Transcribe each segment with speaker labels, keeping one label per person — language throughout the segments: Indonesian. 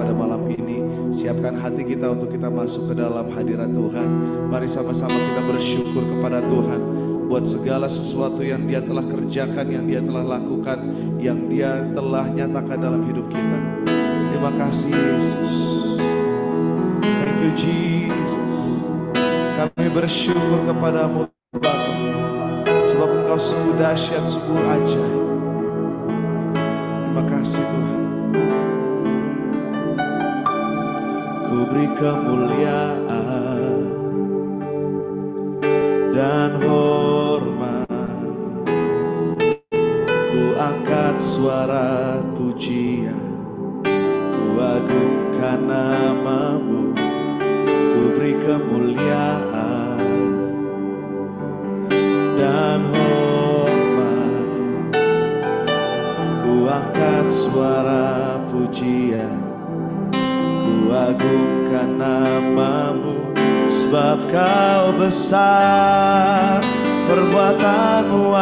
Speaker 1: pada malam ini. Siapkan hati kita untuk kita masuk ke dalam hadirat Tuhan. Mari sama-sama kita bersyukur kepada Tuhan buat segala sesuatu yang Dia telah kerjakan, yang Dia telah lakukan, yang Dia telah nyatakan dalam hidup kita. Terima kasih Yesus. Thank you Jesus. Kami bersyukur kepadamu Bapa, sebab Engkau sungguh dahsyat, sungguh ajaib. Terima kasih Tuhan. Ku beri kemuliaan dan hormat, ku angkat suara pujian, ku agungkan nama-Mu. Ku beri kemuliaan dan hormat, ku angkat suara pujian, ku agungkan nama-Mu. Sebab Kau besar, perbuatan-Mu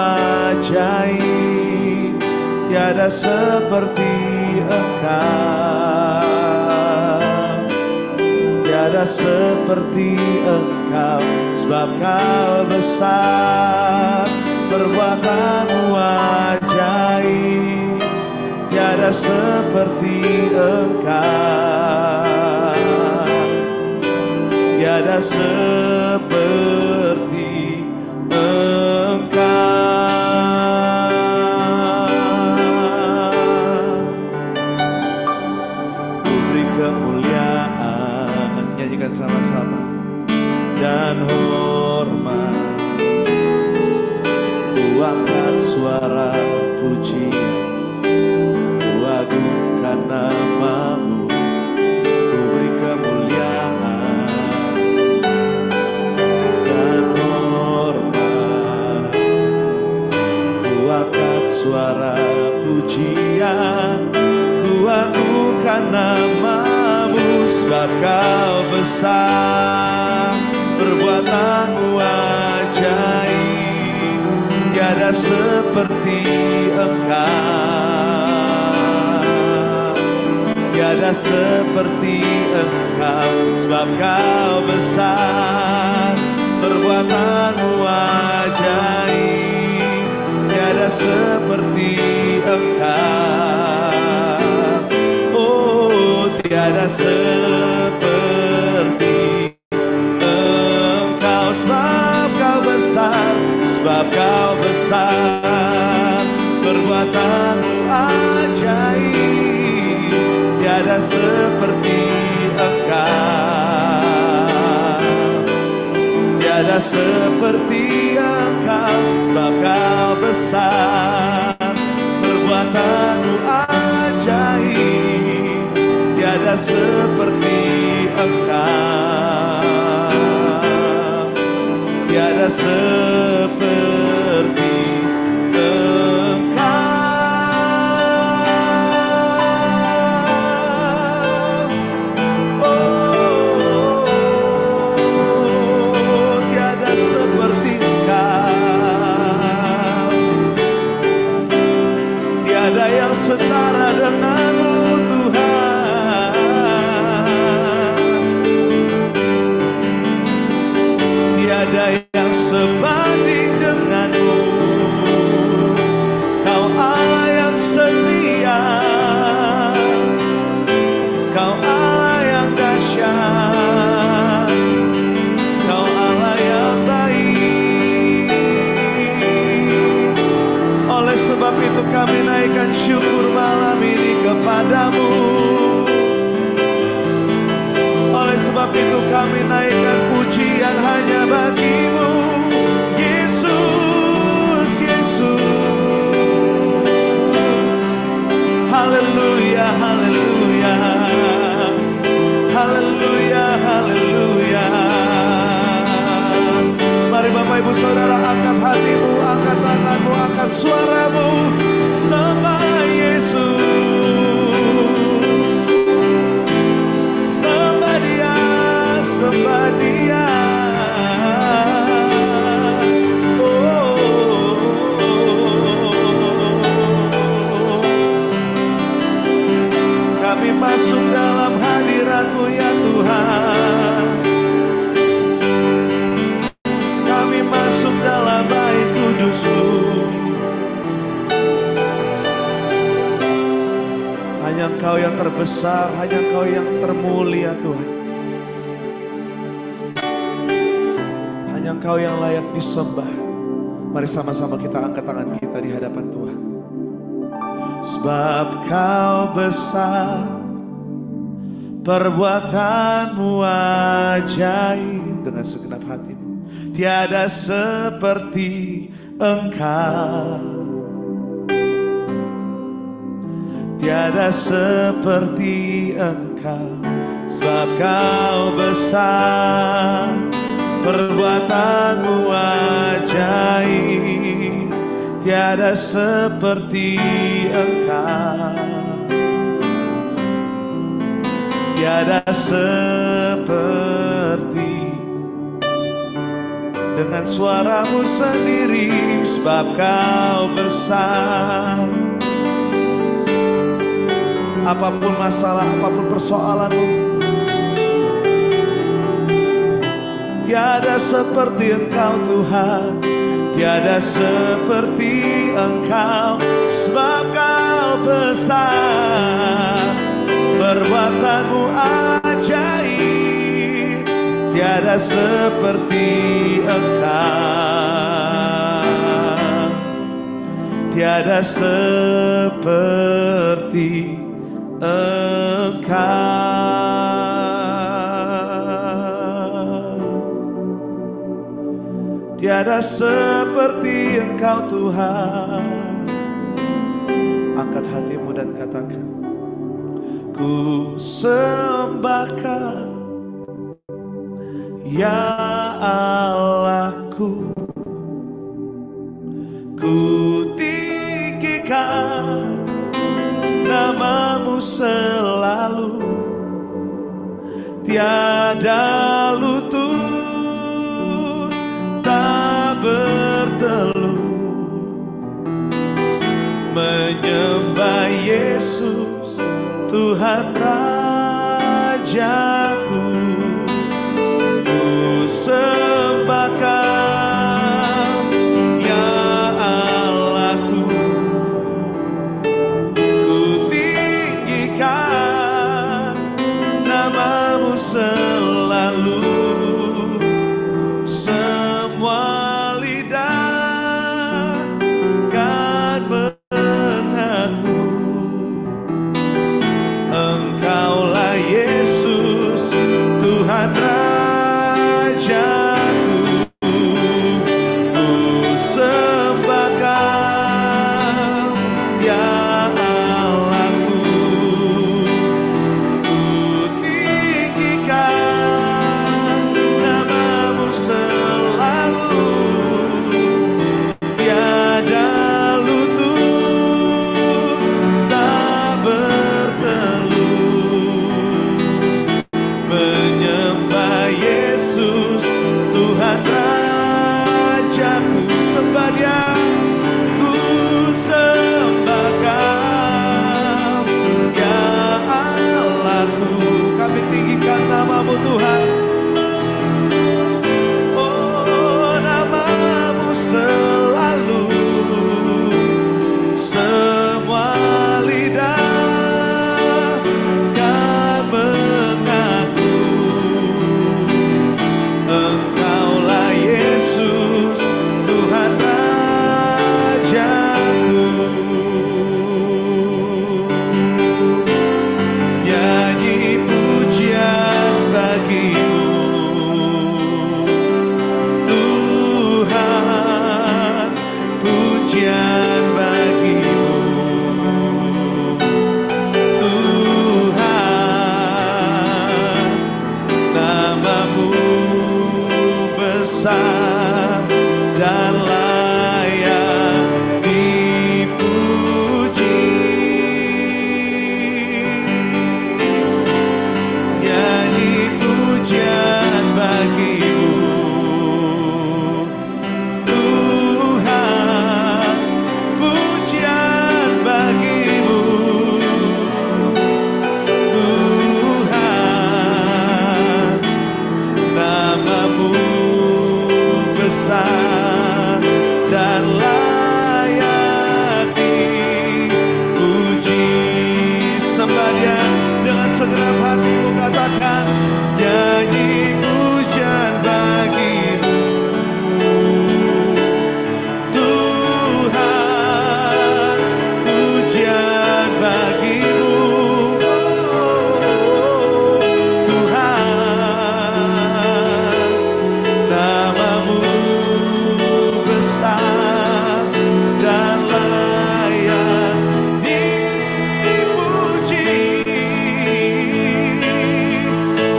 Speaker 1: ajaib, tiada seperti Engkau, tiada seperti Engkau. Sebab Kau besar, perbuatan-Mu ajaib, tiada seperti Engkau, tiada seperti Engkau. Ku beri kemuliaan, nyanyikan sama-sama, dan hormat, ku angkat suara pujian, ku agungkan nama-Mu. Ku beri kemuliaan dan hormat, ku angkat suara pujian, ku agungkan nama-Mu. Sebab Kau besar, perbuatan-Mu ajaib, tiada seperti Engkau, tiada seperti Engkau. Sebab Kau besar, perbuatan-Mu ajaib, tiada seperti Engkau. Oh, tiada seperti Engkau. Sebab Kau besar, sebab Kau besar, perbuatan-Mu ajaib, tiada seperti Engkau, tiada seperti Engkau. Sebab Kau besar, perbuatan-Mu ajaib, tiada seperti Engkau, tiada seperti Engkau. Oh, tiada seperti Engkau, tiada yang setara denganmu Tuhan, tiada yang sebanding denganmu. Kau Allah yang setia, Kau Allah yang dahsyat, Kau Allah yang baik. Oleh sebab itu kami naikkan syukur malam ini kepadamu. Oleh sebab itu kami naikkan pujian hanya bagi-Mu, Yesus, Yesus. Haleluya, haleluya, haleluya, haleluya. Mari Bapak Ibu Saudara, angkat hatimu, angkat tanganmu, angkat suaramu, sembah Yesus. Sembah Dia, sembah Dia. Kami masuk dalam besar, hanya Engkau yang termulia Tuhan. Hanya Engkau yang layak disembah. Mari sama-sama kita angkat tangan kita di hadapan Tuhan. Sebab Kau besar, perbuatanmu ajaib. Dengan segenap hatimu, tiada seperti Engkau, tiada seperti Engkau. Sebab Kau besar, perbuatanmu ajaib, tiada seperti Engkau, tiada seperti. Dengan suaramu sendiri, sebab Kau besar. Apapun masalah, apapun persoalanmu, tiada seperti Engkau Tuhan, tiada seperti Engkau. Sebab Kau besar, perbuatanmu ajaib, tiada seperti Engkau, tiada seperti Engkau, tiada seperti Engkau Tuhan. Angkat hatimu dan katakan, ku sembah Kau ya Allahku, ku tinggikan nama-Mu selalu, tiada lutut tak berteluh, menyembah Yesus Tuhan Rajaku. Ku sembah Kau ya Allahku, ku tinggikan nama-Mu selalu, semua lidah kan mengaku Engkaulah Yesus katakan nyanyi pujian bagimu Tuhan, pujian bagimu Tuhan, namamu besar dan layak dipuji.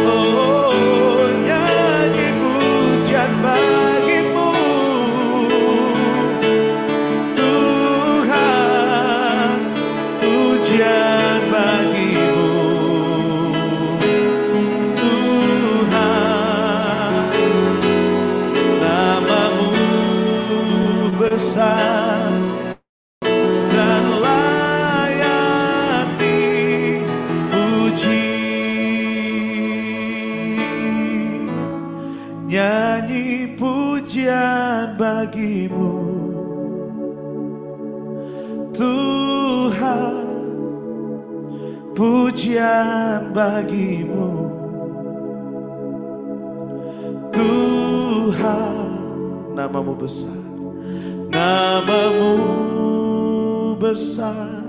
Speaker 1: Oh, nyanyi pujian bagimu Tuhan, pujian bagimu Tuhan, namamu besar dan layak dipuji. Nyanyi pujian bagimu Tuhan, pujian bagimu Tuhan, namamu besar, namamu besar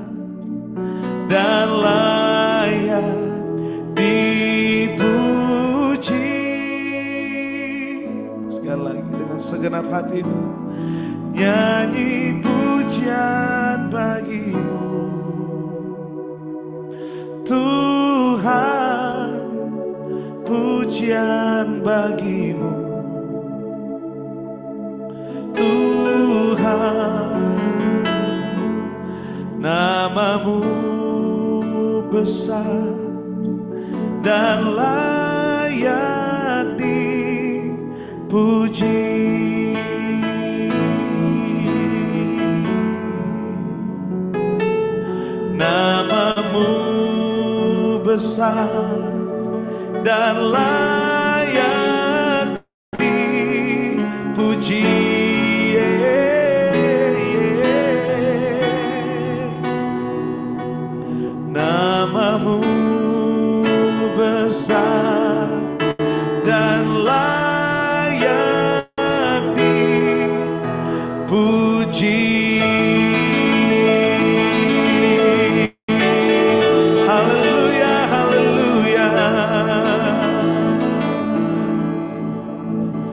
Speaker 1: dan layak dipuji. Sekali lagi dengan segenap hatimu, nyanyi pujian bagimu Tuhan, pujian bagimu Tuhan, namamu besar dan layak dipuji. Namamu besar dan layak dipuji. Namamu besar dan layak dipuji. Haleluya, haleluya.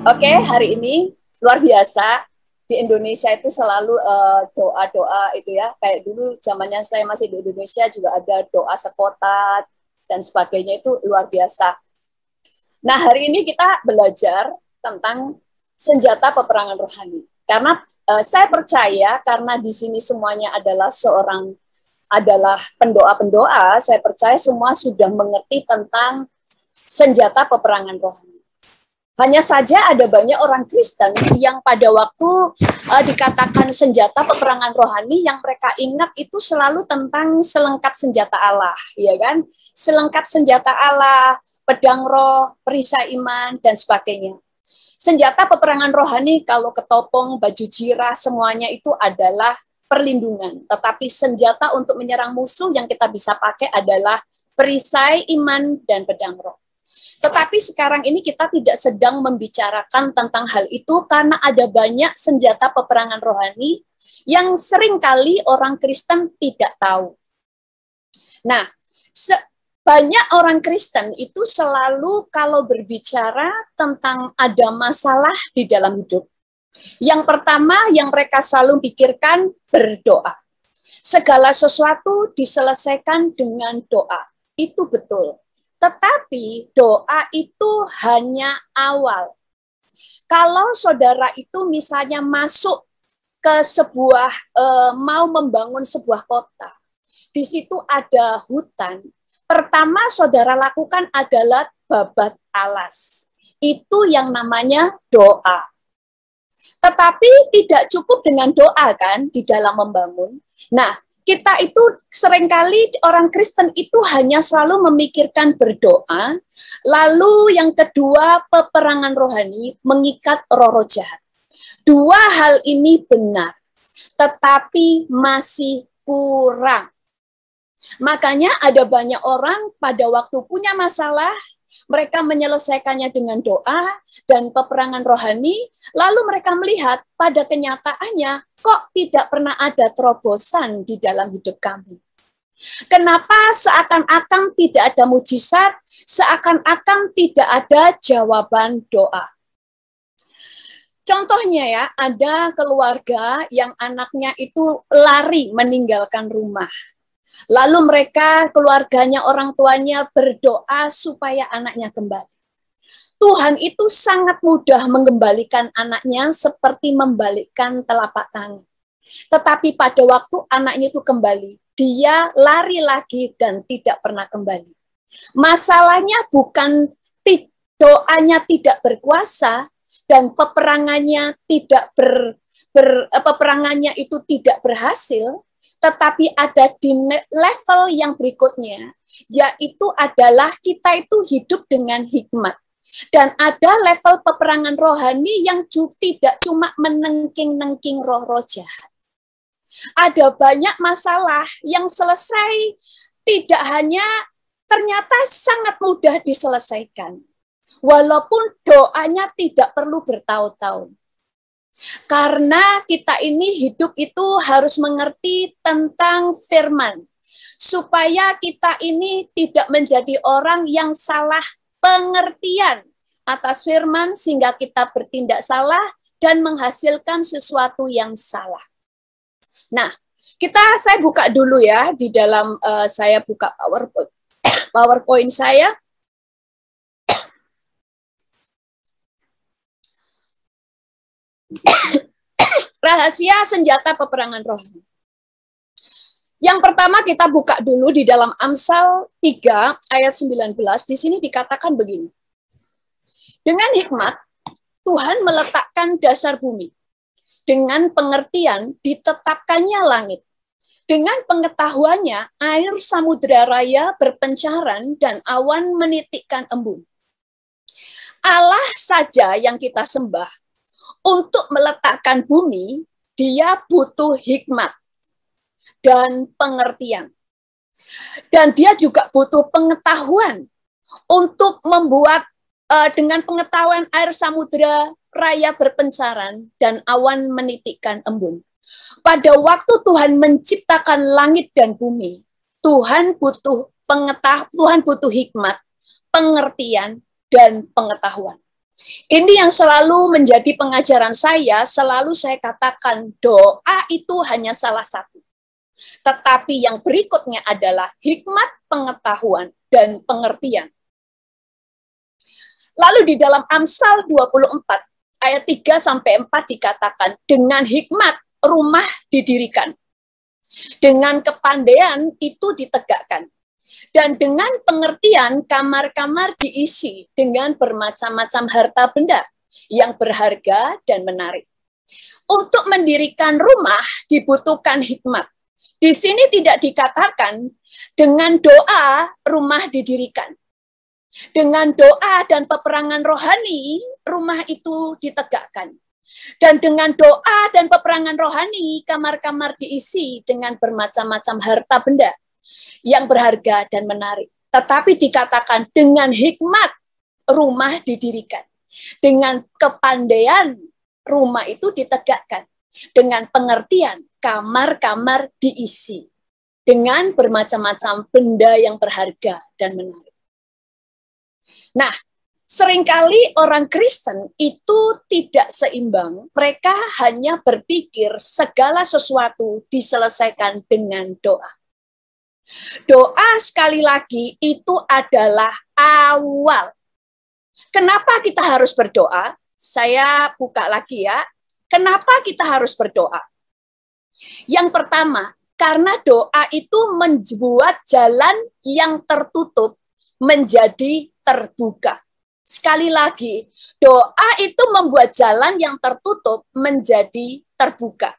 Speaker 2: Oke, hari ini luar biasa. Di Indonesia itu selalu doa-doa itu ya. Kayak dulu zamannya saya masih di Indonesia juga ada doa sekotat dan sebagainya, itu luar biasa. Nah, hari ini kita belajar tentang senjata peperangan rohani. Karena saya percaya karena di sini semuanya adalah pendoa-pendoa, saya percaya semua sudah mengerti tentang senjata peperangan rohani. Hanya saja ada banyak orang Kristen yang pada waktu dikatakan senjata peperangan rohani, yang mereka ingat itu selalu tentang selengkap senjata Allah, ya kan? Selengkap senjata Allah, pedang roh, perisai iman, dan sebagainya. Senjata peperangan rohani, kalau ketopong, baju jirah, semuanya itu adalah perlindungan. Tetapi senjata untuk menyerang musuh yang kita bisa pakai adalah perisai iman dan pedang roh. Tetapi sekarang ini kita tidak sedang membicarakan tentang hal itu karena ada banyak senjata peperangan rohani yang seringkali orang Kristen tidak tahu. Nah, banyak orang Kristen itu selalu kalau berbicara tentang ada masalah di dalam hidup, yang pertama yang mereka selalu pikirkan berdoa. Segala sesuatu diselesaikan dengan doa. Itu betul. Tetapi doa itu hanya awal. Kalau saudara itu misalnya masuk ke sebuah, mau membangun sebuah kota, di situ ada hutan, pertama saudara lakukan adalah babat alas. Itu yang namanya doa. Tetapi tidak cukup dengan doa kan di dalam membangun. Nah, kita itu seringkali orang Kristen itu hanya selalu memikirkan berdoa, lalu yang kedua peperangan rohani, mengikat roh-roh jahat. Dua hal ini benar, tetapi masih kurang. Makanya ada banyak orang pada waktu punya masalah, mereka menyelesaikannya dengan doa dan peperangan rohani, lalu mereka melihat pada kenyataannya kok tidak pernah ada terobosan di dalam hidup kami. Kenapa seakan-akan tidak ada mujizat, seakan-akan tidak ada jawaban doa. Contohnya ya, ada keluarga yang anaknya itu lari meninggalkan rumah. Lalu mereka, keluarganya, orang tuanya berdoa supaya anaknya kembali. Tuhan itu sangat mudah mengembalikan anaknya seperti membalikkan telapak tangan. Tetapi pada waktu anaknya itu kembali, dia lari lagi dan tidak pernah kembali. Masalahnya bukan doanya tidak berkuasa dan peperangannya peperangannya itu tidak berhasil, tetapi ada di level yang berikutnya, yaitu adalah kita itu hidup dengan hikmat. Dan ada level peperangan rohani yang tidak cuma menengking-nengking roh-roh jahat. Ada banyak masalah yang selesai tidak hanya ternyata sangat mudah diselesaikan. Walaupun doanya tidak perlu bertahun-tahun. Karena kita ini hidup itu harus mengerti tentang firman. Supaya kita ini tidak menjadi orang yang salah pengertian atas firman sehingga kita bertindak salah dan menghasilkan sesuatu yang salah. Nah, saya buka dulu ya di dalam saya buka PowerPoint saya. Rahasia senjata peperangan rohani. Yang pertama kita buka dulu di dalam Amsal 3 ayat 19. Di sini dikatakan begini. Dengan hikmat, Tuhan meletakkan dasar bumi. Dengan pengertian, ditetapkannya langit. Dengan pengetahuannya, air samudera raya berpencaran dan awan menitikkan embun. Allah saja yang kita sembah. Untuk meletakkan bumi, dia butuh hikmat dan pengertian. Dan dia juga butuh pengetahuan untuk membuat dengan pengetahuan air samudera raya berpencaran dan awan menitikkan embun. Pada waktu Tuhan menciptakan langit dan bumi, Tuhan butuh Tuhan butuh hikmat, pengertian, dan pengetahuan. Ini yang selalu menjadi pengajaran saya, selalu saya katakan doa itu hanya salah satu. Tetapi yang berikutnya adalah hikmat, pengetahuan, dan pengertian. Lalu di dalam Amsal 24 ayat 3-4 dikatakan, dengan hikmat rumah didirikan, dengan kepandaian itu ditegakkan. Dan dengan pengertian kamar-kamar diisi dengan bermacam-macam harta benda yang berharga dan menarik. Untuk mendirikan rumah dibutuhkan hikmat. Di sini tidak dikatakan dengan doa rumah didirikan. Dengan doa dan peperangan rohani rumah itu ditegakkan. Dan dengan doa dan peperangan rohani kamar-kamar diisi dengan bermacam-macam harta benda yang berharga dan menarik. Tetapi dikatakan dengan hikmat rumah didirikan. Dengan kepandaian rumah itu ditegakkan. Dengan pengertian kamar-kamar diisi. Dengan bermacam-macam benda yang berharga dan menarik. Nah, seringkali orang Kristen itu tidak seimbang. Mereka hanya berpikir segala sesuatu diselesaikan dengan doa. Doa sekali lagi itu adalah awal. Kenapa kita harus berdoa? Saya buka lagi ya. Kenapa kita harus berdoa? Yang pertama, karena doa itu membuat jalan yang tertutup menjadi terbuka. Sekali lagi, doa itu membuat jalan yang tertutup menjadi terbuka.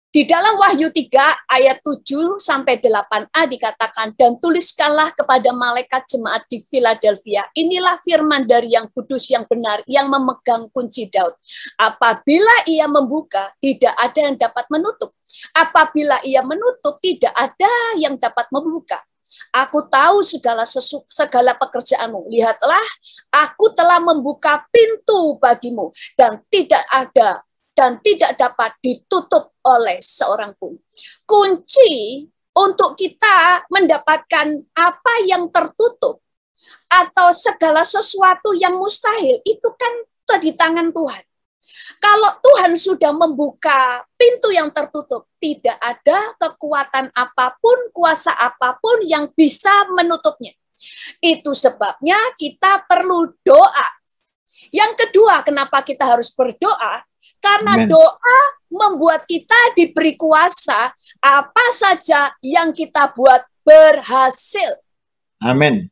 Speaker 2: Di dalam Wahyu 3 ayat 7 sampai 8a dikatakan, dan tuliskanlah kepada malaikat jemaat di Philadelphia, inilah firman dari yang kudus yang benar yang memegang kunci Daud. Apabila ia membuka, tidak ada yang dapat menutup. Apabila ia menutup, tidak ada yang dapat membuka. Aku tahu segala pekerjaanmu. Lihatlah, aku telah membuka pintu bagimu dan tidak dapat ditutup oleh seorang pun. Kunci untuk kita mendapatkan apa yang tertutup atau segala sesuatu yang mustahil itu kan di tangan Tuhan. Kalau Tuhan sudah membuka pintu yang tertutup, tidak ada kekuatan apapun, kuasa apapun yang bisa menutupnya. Itu sebabnya kita perlu doa. Yang kedua, kenapa kita harus berdoa? Karena
Speaker 3: Amen.
Speaker 2: doa membuat kita diberi kuasa, apa saja yang kita buat berhasil.
Speaker 3: Amin.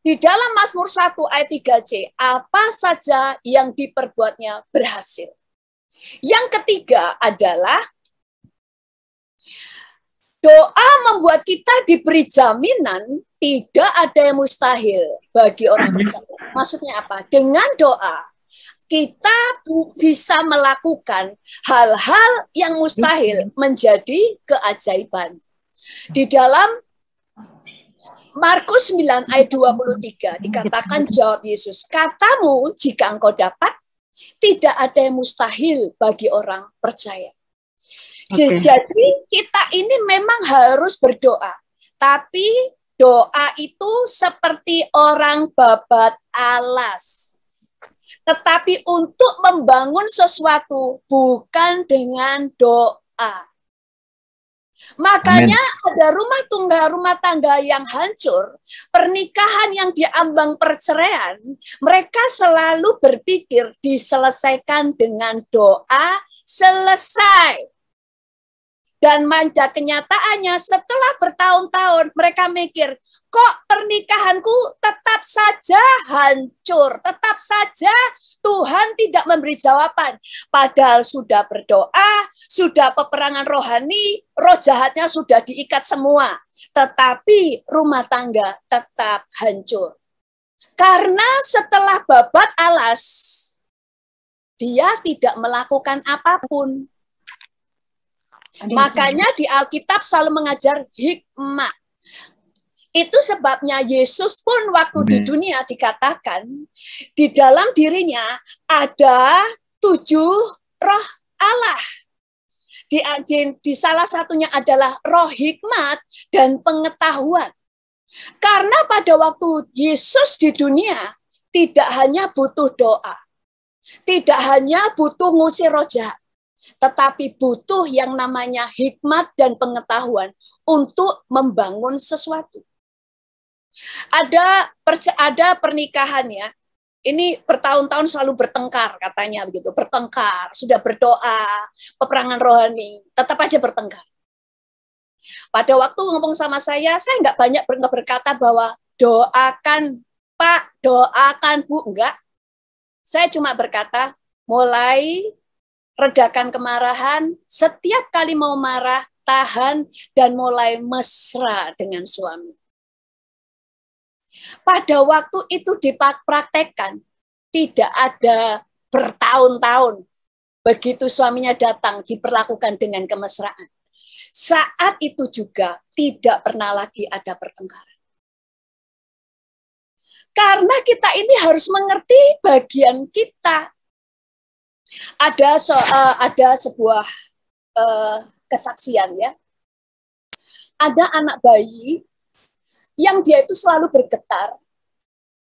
Speaker 2: Di dalam Mazmur 1 ayat 3c, apa saja yang diperbuatnya berhasil. Yang ketiga adalah doa membuat kita diberi jaminan tidak ada yang mustahil bagi orang percaya. Maksudnya apa? Dengan doa, kita bisa melakukan hal-hal yang mustahil menjadi keajaiban. Di dalam Markus 9 ayat 23 dikatakan, jawab Yesus, katamu jika engkau dapat, tidak ada yang mustahil bagi orang percaya. Jadi kita ini memang harus berdoa. Tapi doa itu seperti orang babat alas. Tetapi untuk membangun sesuatu bukan dengan doa. Makanya ada rumah tangga yang hancur, pernikahan yang diambang perceraian, mereka selalu berpikir diselesaikan dengan doa selesai. Dan manja kenyataannya setelah bertahun-tahun mereka mikir, kok pernikahanku tetap saja hancur, tetap saja Tuhan tidak memberi jawaban. Padahal sudah berdoa, sudah peperangan rohani, roh jahatnya sudah diikat semua. Tetapi rumah tangga tetap hancur. Karena setelah babat alas, dia tidak melakukan apapun. Makanya di Alkitab selalu mengajar hikmah. Itu sebabnya Yesus pun waktu di dunia dikatakan di dalam dirinya ada 7 roh Allah. Di salah satunya adalah roh hikmat dan pengetahuan. Karena pada waktu Yesus di dunia tidak hanya butuh doa, tidak hanya butuh ngusir roh jahat, tetapi butuh yang namanya hikmat dan pengetahuan untuk membangun sesuatu. Ada pernikahan ya, ini bertahun-tahun selalu bertengkar katanya begitu, bertengkar, sudah berdoa, peperangan rohani, tetap aja bertengkar. Pada waktu ngomong sama saya nggak banyak berkata bahwa doakan Pak, doakan Bu, enggak. Saya cuma berkata, mulai redakan kemarahan, setiap kali mau marah, tahan, dan mulai mesra dengan suami. Pada waktu itu dipraktekkan, tidak ada bertahun-tahun. Begitu suaminya datang, diperlakukan dengan kemesraan. Saat itu juga tidak pernah lagi ada pertengkaran. Karena kita ini harus mengerti bagian kita. Ada sebuah kesaksian ya. Ada anak bayi yang dia itu selalu bergetar.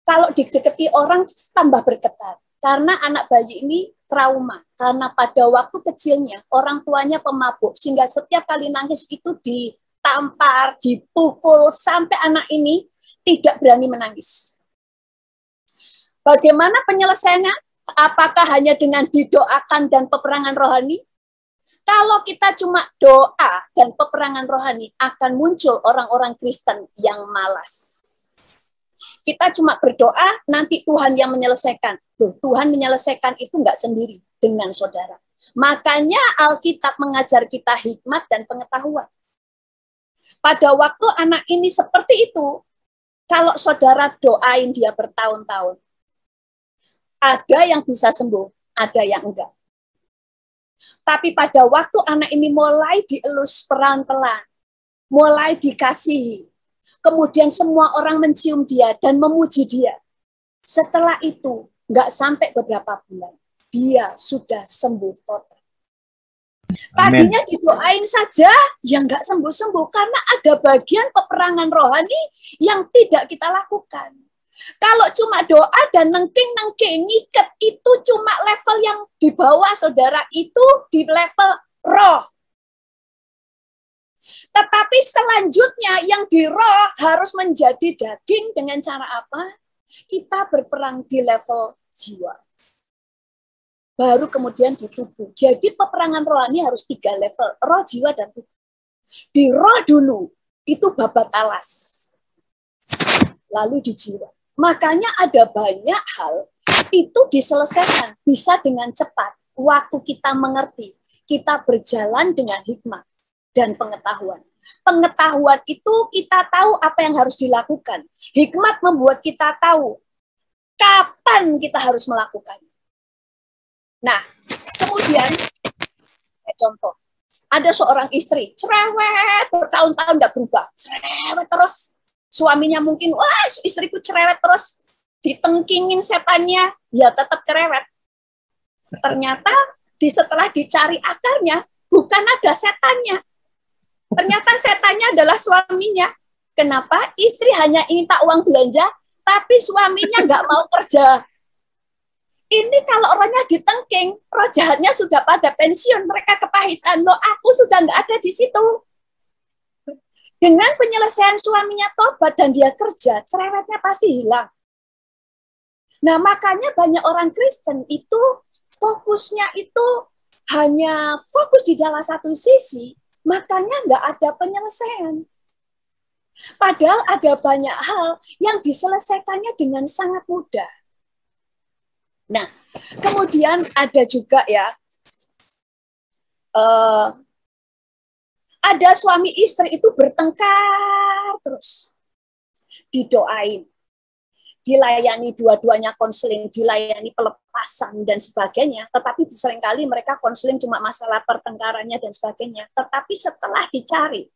Speaker 2: Kalau didekati orang tambah bergetar. Karena anak bayi ini trauma. Karena pada waktu kecilnya orang tuanya pemabuk. Sehingga setiap kali nangis itu ditampar, dipukul. Sampai anak ini tidak berani menangis. Bagaimana penyelesaiannya? Apakah hanya dengan didoakan dan peperangan rohani? Kalau kita cuma doa dan peperangan rohani, akan muncul orang-orang Kristen yang malas. Kita cuma berdoa, nanti Tuhan yang menyelesaikan. Tuhan menyelesaikan itu enggak sendiri dengan saudara. Makanya Alkitab mengajar kita hikmat dan pengetahuan. Pada waktu anak ini seperti itu, kalau saudara doain dia bertahun-tahun, ada yang bisa sembuh, ada yang enggak. Tapi pada waktu anak ini mulai dielus pelan-pelan, mulai dikasihi, kemudian semua orang mencium dia dan memuji dia. Setelah itu, enggak sampai beberapa bulan, dia sudah sembuh total. Tadinya didoain saja, ya nggak sembuh-sembuh. Karena ada bagian peperangan rohani yang tidak kita lakukan. Kalau cuma doa dan nengking-nengking, ngiket, itu cuma level yang di bawah, saudara. Itu di level roh. Tetapi selanjutnya yang di roh harus menjadi daging dengan cara apa? Kita berperang di level jiwa. Baru kemudian di tubuh. Jadi peperangan rohani harus 3 level. Roh, jiwa, dan tubuh. Di roh dulu, itu babat alas. Lalu di jiwa. Makanya ada banyak hal itu diselesaikan. Bisa dengan cepat. Waktu kita mengerti. Kita berjalan dengan hikmah dan pengetahuan. Pengetahuan itu kita tahu apa yang harus dilakukan. Hikmat membuat kita tahu kapan kita harus melakukan. Nah, kemudian, contoh, ada seorang istri, cerewet, bertahun-tahun nggak berubah, cerewet terus. Suaminya mungkin, wah istriku cerewet terus, ditengkingin setannya, ya tetap cerewet. Ternyata setelah dicari akarnya, bukan ada setannya. Ternyata setannya adalah suaminya. Kenapa? Istri hanya minta uang belanja, tapi suaminya nggak mau kerja. Ini kalau orangnya ditengking, roh jahatnya sudah pada pensiun, mereka kepahitan. Loh, aku sudah nggak ada di situ. Dengan penyelesaian suaminya tobat dan dia kerja, cerewetnya pasti hilang. Nah, makanya banyak orang Kristen itu fokusnya itu hanya fokus di dalam satu sisi, makanya nggak ada penyelesaian. Padahal ada banyak hal yang diselesaikannya dengan sangat mudah. Nah, kemudian ada juga ya, ada suami istri itu bertengkar terus, didoain, dilayani dua-duanya konseling, dilayani pelepasan dan sebagainya, tetapi seringkali mereka konseling cuma masalah pertengkarannya dan sebagainya, tetapi setelah dicari,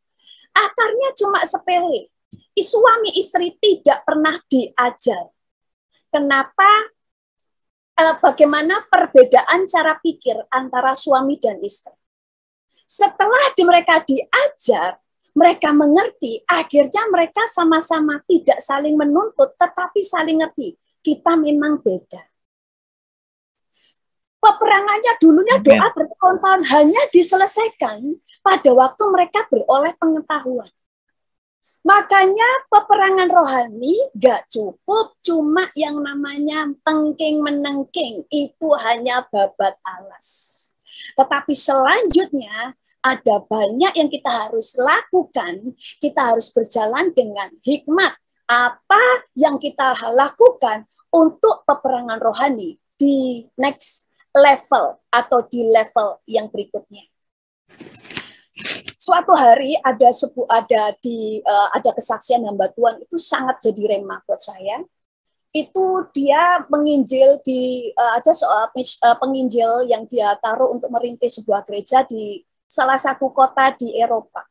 Speaker 2: akarnya cuma sepele, suami istri tidak pernah diajar. Kenapa? Bagaimana perbedaan cara pikir antara suami dan istri. Setelah mereka diajar, mereka mengerti, akhirnya mereka sama-sama tidak saling menuntut, tetapi saling ngerti. Kita memang beda. Peperangannya dulunya doa bertahun-tahun hanya diselesaikan pada waktu mereka beroleh pengetahuan. Makanya peperangan rohani gak cukup cuma yang namanya tengking-menengking, itu hanya babat alas. Tetapi selanjutnya ada banyak yang kita harus lakukan, kita harus berjalan dengan hikmat. Apa yang kita lakukan untuk peperangan rohani di next level atau di level yang berikutnya. Suatu hari ada kesaksian hamba Tuhan itu sangat jadi rema buat saya. Itu dia menginjil ada penginjil yang dia taruh untuk merintis sebuah gereja di salah satu kota di Eropa.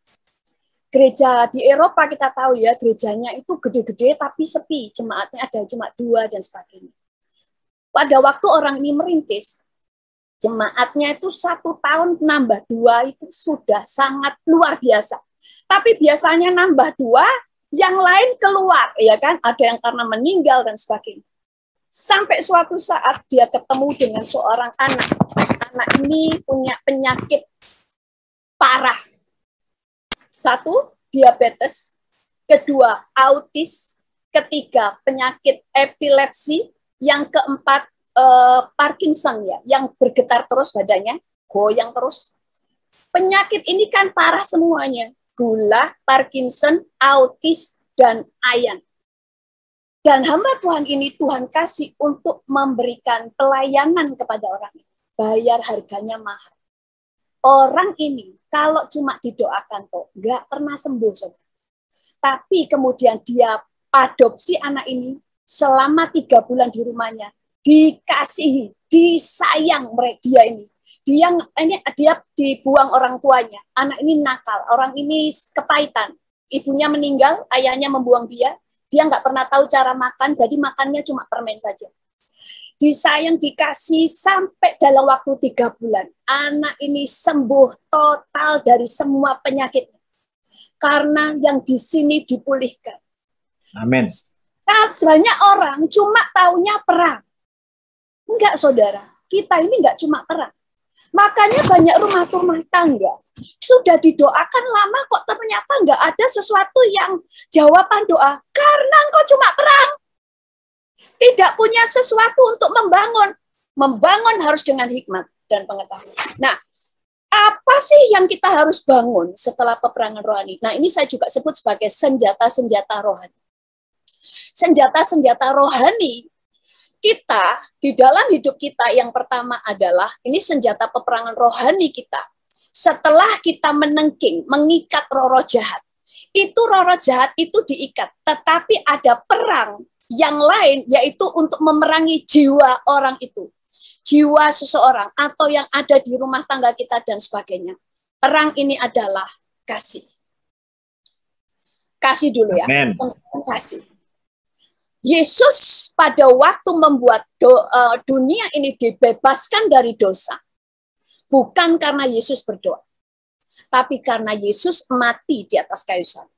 Speaker 2: Gereja di Eropa kita tahu ya, gerejanya itu gede-gede tapi sepi, jemaatnya ada cuma 2 dan sebagainya. Pada waktu orang ini merintis, jemaatnya itu 1 tahun nambah 2 itu sudah sangat luar biasa. Tapi biasanya nambah 2, yang lain keluar, ya kan? Ada yang karena meninggal dan sebagainya. Sampai suatu saat dia ketemu dengan seorang anak. Anak ini punya penyakit parah. 1, diabetes. 2, autis. 3, penyakit epilepsi. Yang 4, Parkinson ya, yang bergetar terus badannya, goyang terus. Penyakit ini kan parah semuanya. Gula, Parkinson, autis, dan ayan. Dan hamba Tuhan ini Tuhan kasih untuk memberikan pelayanan kepada orang ini. bayar harganya mahal. Orang ini kalau cuma didoakan toh nggak pernah sembuh, saudara. Tapi kemudian dia adopsi anak ini selama 3 bulan di rumahnya, dikasihi, disayang dia ini. Dia dibuang orang tuanya. Anak ini nakal, orang ini kepahitan. Ibunya meninggal, ayahnya membuang dia. Dia nggak pernah tahu cara makan, jadi makannya cuma permen saja. Disayang, dikasih sampai dalam waktu 3 bulan. Anak ini sembuh total dari semua penyakit. Karena yang di sini dipulihkan.
Speaker 3: Amin.
Speaker 2: Banyak orang cuma taunya perang. Enggak, saudara. Kita ini enggak cuma perang. Makanya banyak rumah tangga sudah didoakan lama kok ternyata enggak ada sesuatu yang jawaban doa. Karena engkau cuma perang. Tidak punya sesuatu untuk membangun. Membangun harus dengan hikmat dan pengetahuan. Nah, apa sih yang kita harus bangun setelah peperangan rohani? Nah, ini saya juga sebut sebagai senjata-senjata rohani. Senjata-senjata rohani kita di dalam hidup kita yang pertama adalah, ini senjata peperangan rohani kita. Setelah kita menengking, mengikat roh-roh jahat. Itu roh-roh jahat itu diikat. Tetapi ada perang yang lain, yaitu untuk memerangi jiwa orang itu. Jiwa seseorang atau yang ada di rumah tangga kita dan sebagainya. Perang ini adalah kasih. Kasih dulu ya.
Speaker 3: Amen.
Speaker 2: Kasih. Yesus pada waktu membuat dunia ini dibebaskan dari dosa. Bukan karena Yesus berdoa. Tapi karena Yesus mati di atas kayu salib.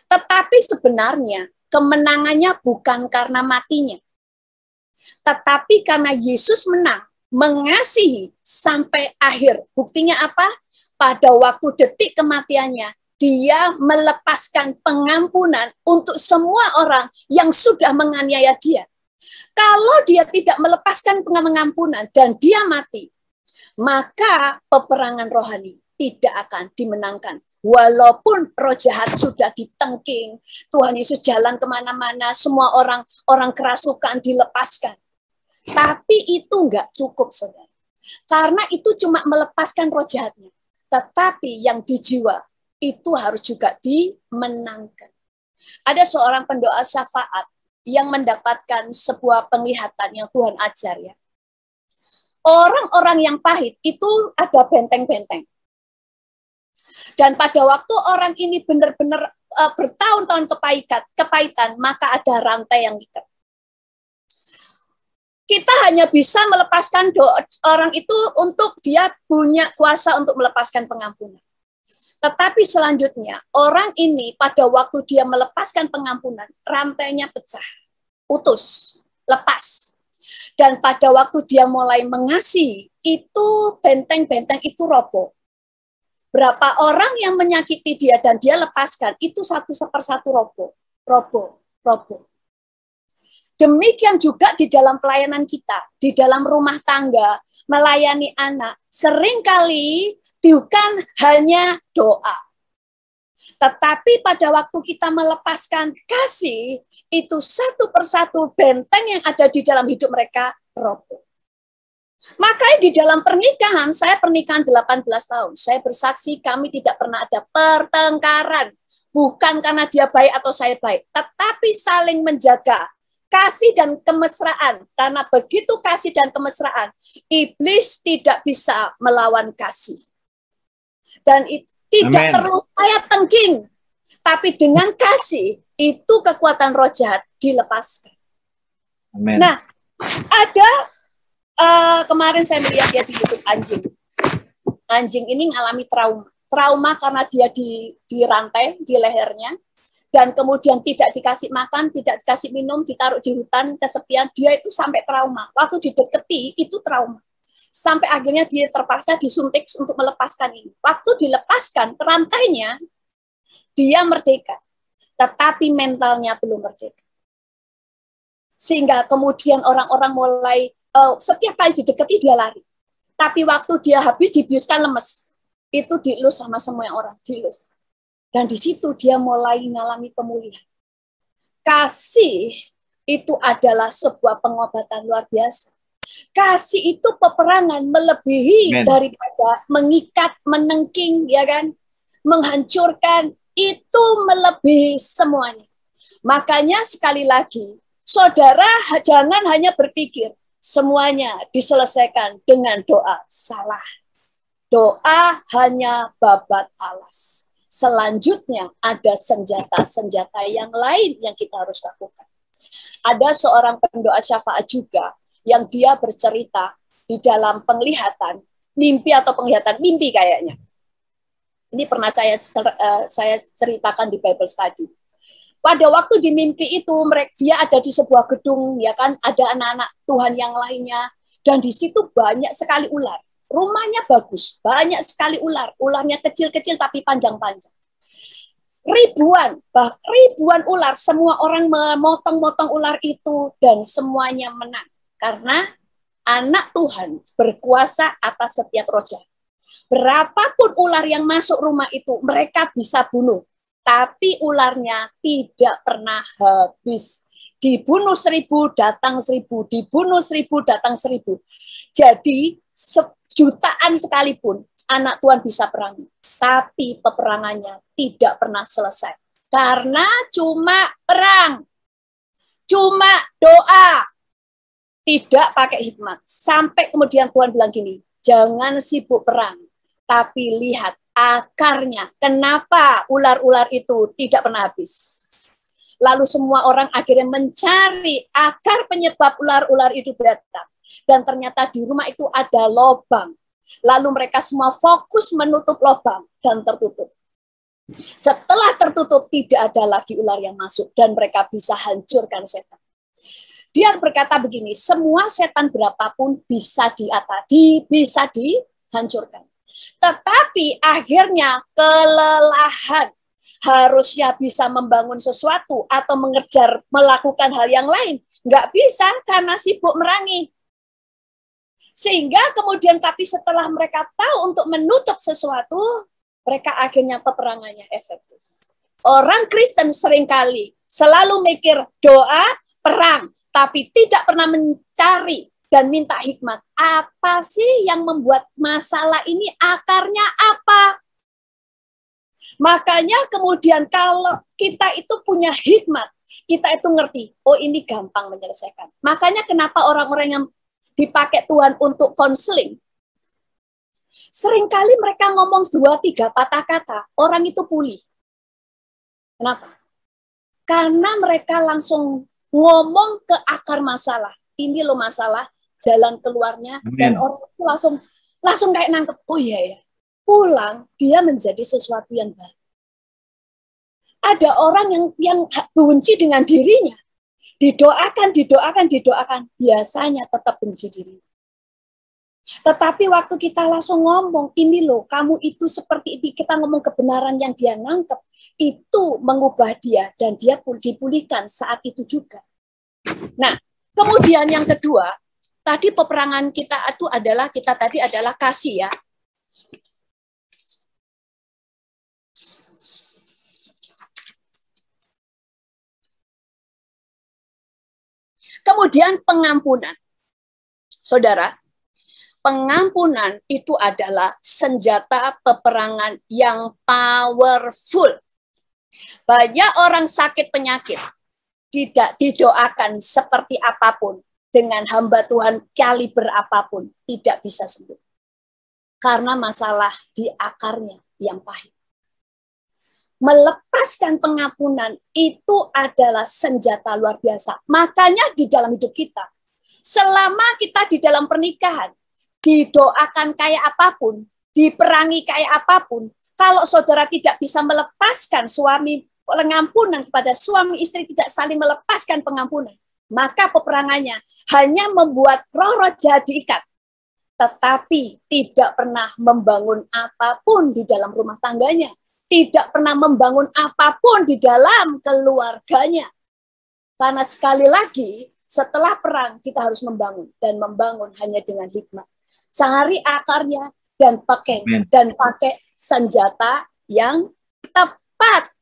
Speaker 2: Tetapi sebenarnya kemenangannya bukan karena matinya. Tetapi karena Yesus menang, mengasihi sampai akhir. Buktinya apa? Pada waktu detik kematiannya, dia melepaskan pengampunan untuk semua orang yang sudah menganiaya dia. Kalau dia tidak melepaskan pengampunan dan dia mati, maka peperangan rohani tidak akan dimenangkan. Walaupun roh jahat sudah ditengking, Tuhan Yesus jalan kemana-mana, semua orang kerasukan dilepaskan. Tapi itu enggak cukup, saudara. Karena itu cuma melepaskan roh jahatnya. Tetapi yang di jiwa itu harus juga dimenangkan. Ada seorang pendoa syafaat yang mendapatkan sebuah penglihatan yang Tuhan ajar ya. Orang-orang yang pahit itu ada benteng-benteng. Dan pada waktu orang ini benar-benar bertahun-tahun kepahitan, maka ada rantai yang diikat. Kita hanya bisa melepaskan orang itu untuk dia punya kuasa untuk melepaskan pengampunan. Tetapi selanjutnya, orang ini pada waktu dia melepaskan pengampunan, rantainya pecah, putus, lepas. Dan pada waktu dia mulai mengasihi, itu benteng-benteng itu roboh. Berapa orang yang menyakiti dia dan dia lepaskan, itu satu persatu roboh. Demikian juga di dalam pelayanan kita, di dalam rumah tangga, melayani anak, seringkali bukan hanya doa. Tetapi pada waktu kita melepaskan kasih, itu satu persatu benteng yang ada di dalam hidup mereka roboh. Makanya di dalam pernikahan, saya pernikahan 18 tahun, saya bersaksi kami tidak pernah ada pertengkaran. Bukan karena dia baik atau saya baik, tetapi saling menjaga kasih dan kemesraan. Karena begitu kasih dan kemesraan, iblis tidak bisa melawan kasih. Dan itu tidak perlu saya tengking. Tapi dengan kasih, itu kekuatan roh jahat dilepaskan.
Speaker 3: Amen.
Speaker 2: Nah, ada kemarin saya melihat dia di YouTube anjing. Anjing ini mengalami trauma. Trauma karena dia dirantai di lehernya. Dan kemudian tidak dikasih makan, tidak dikasih minum, ditaruh di hutan, kesepian, dia itu sampai trauma. Waktu dideketi, itu trauma. Sampai akhirnya dia terpaksa disuntik untuk melepaskan ini. Waktu dilepaskan rantainya, dia merdeka. Tetapi mentalnya belum merdeka. Sehingga kemudian orang-orang mulai, setiap kali dideketi dia lari. Tapi waktu dia habis dibiuskan lemes. Itu dielus sama semua orang, dielus. Dan di situ dia mulai mengalami pemulihan. Kasih itu adalah sebuah pengobatan luar biasa. Kasih itu peperangan melebihi
Speaker 3: Amen.
Speaker 2: daripada mengikat, menengking, ya kan? Menghancurkan, itu melebihi semuanya. Makanya sekali lagi, saudara jangan hanya berpikir semuanya diselesaikan dengan doa. Salah. Doa hanya babat alas. Selanjutnya ada senjata-senjata yang lain yang kita harus lakukan. Ada seorang pendoa syafaat juga yang dia bercerita di dalam penglihatan, mimpi atau penglihatan, mimpi kayaknya. Ini pernah saya ceritakan di Bible Study. Pada waktu di mimpi itu, dia ada di sebuah gedung, ya kan, ada anak-anak Tuhan yang lainnya, dan di situ banyak sekali ular. Rumahnya bagus, banyak sekali ular. Ularnya kecil-kecil tapi panjang-panjang. Ribuan ular, semua orang memotong-motong ular itu dan semuanya menang. Karena anak Tuhan berkuasa atas setiap roh jahat. Berapapun ular yang masuk rumah itu, mereka bisa bunuh. Tapi ularnya tidak pernah habis. Dibunuh 1000, datang 1000. Dibunuh 1000, datang 1000. Jadi jutaan sekalipun anak Tuhan bisa perang, tapi peperangannya tidak pernah selesai. Karena cuma perang, cuma doa, tidak pakai hikmat. Sampai kemudian Tuhan bilang gini, jangan sibuk perang, tapi lihat akarnya. Kenapa ular-ular itu tidak pernah habis? Lalu semua orang akhirnya mencari akar penyebab ular-ular itu datang. Dan ternyata di rumah itu ada lubang. Lalu mereka semua fokus menutup lubang dan tertutup. Setelah tertutup, tidak ada lagi ular yang masuk dan mereka bisa hancurkan setan. Dia berkata begini, semua setan berapapun bisa bisa dihancurkan. Tetapi akhirnya kelelahan, harusnya bisa membangun sesuatu atau melakukan hal yang lain. Nggak bisa karena sibuk merangi. Sehingga kemudian tapi setelah mereka tahu untuk menutup sesuatu, mereka akhirnya peperangannya efektif. Orang Kristen seringkali selalu mikir doa, perang, tapi tidak pernah mencari dan minta hikmat. Apa sih yang membuat masalah ini, akarnya apa? Makanya kemudian kalau kita itu punya hikmat, kita itu ngerti, oh ini gampang menyelesaikan. Makanya kenapa orang-orang yang dipakai Tuhan untuk konseling, seringkali mereka ngomong 2-3 patah kata, orang itu pulih. Kenapa? Karena mereka langsung ngomong ke akar masalah. Ini loh masalah, jalan keluarnya. Amen. Dan orang itu langsung kayak nangkep, oh iya ya, pulang dia menjadi sesuatu yang baru. Ada orang yang benci dengan dirinya, didoakan, biasanya tetap benci diri. Tetapi waktu kita langsung ngomong, ini loh, kamu itu seperti itu, kita ngomong kebenaran yang dia nangkep, itu mengubah dia, dan dia dipulihkan saat itu juga. Nah, kemudian yang kedua, tadi peperangan kita itu adalah, kasih ya. Kemudian pengampunan. Saudara, pengampunan itu adalah senjata peperangan yang powerful. Banyak orang sakit penyakit, tidak didoakan seperti apapun, dengan hamba Tuhan kaliber apapun, tidak bisa sembuh. Karena masalah di akarnya yang pahit. Melepaskan pengampunan itu adalah senjata luar biasa. Makanya di dalam hidup kita, selama kita di dalam pernikahan, didoakan kayak apapun, diperangi kayak apapun, kalau saudara tidak bisa melepaskan suami pengampunan kepada suami istri, tidak saling melepaskan pengampunan, maka peperangannya hanya membuat roh-roh jahat diikat, tetapi tidak pernah membangun apapun di dalam rumah tangganya. Tidak pernah membangun apapun di dalam keluarganya. Karena sekali lagi, setelah perang kita harus membangun. Dan membangun hanya dengan hikmat. Cari akarnya dan pakai senjata yang tepat